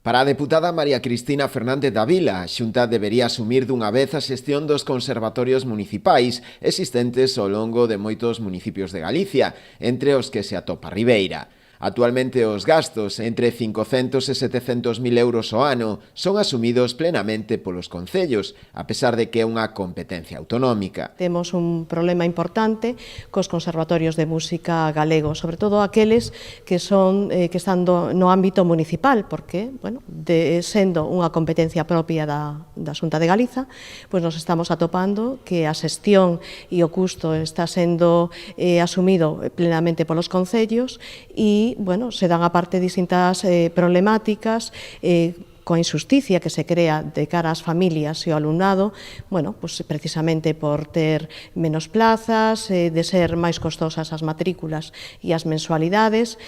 Para a deputada María Cristina Fernández Davila, a Xunta debería asumir dunha vez a xestión dos conservatorios municipais existentes ao longo de moitos municipios de Galicia, entre os que se atopa Ribeira. Actualmente os gastos, entre 500 e 700 mil euros ao ano, son asumidos plenamente polos concellos, a pesar de que é unha competencia autonómica. Temos un problema importante cos conservatorios de música galego, sobre todo aqueles que están no ámbito municipal, porque, sendo unha competencia propia da Xunta de Galiza, pois nos estamos atopando que a xestión e o custo está sendo asumido plenamente polos concellos e se dan aparte distintas problemáticas coa injusticia que se crea de cara ás familias e ao alumnado, precisamente por ter menos plazas, de ser máis costosas as matrículas e as mensualidades,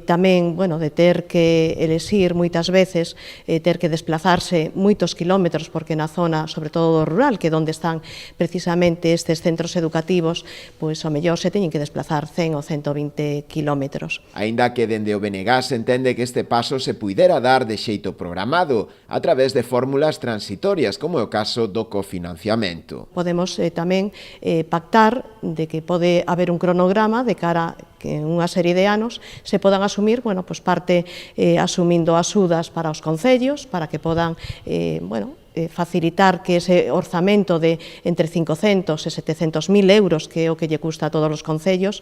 tamén, de ter que elexir moitas veces, ter que desplazarse moitos quilómetros, porque na zona, sobre todo rural, que é onde están precisamente estes centros educativos, pois ao mellor se teñen que desplazar 100 ou 120 quilómetros. Aínda que dende o BNG se entende que este paso se puidera dar de xeito programado, a través de fórmulas transitorias, como é o caso do cofinanciamento. Podemos tamén pactar de que pode haber un cronograma de cara que en unha serie de anos se podan asumir, parte asumindo axudas para os concellos, para que podan, facilitar que ese orzamento de entre 500 e 700 mil euros, que é o que lle custa a todos os concellos,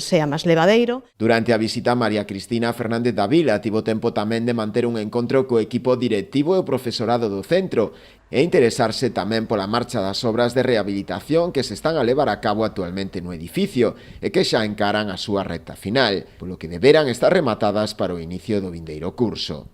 sea máis levadeiro. Durante a visita, María Cristina Fernández Davila tivo tempo tamén de manter un encontro co equipo directivo e o profesorado do centro e interesarse tamén pola marcha das obras de rehabilitación que se están a levar a cabo actualmente no edificio e que xa encaran a súa recta final, polo que deberan estar rematadas para o inicio do vindeiro curso.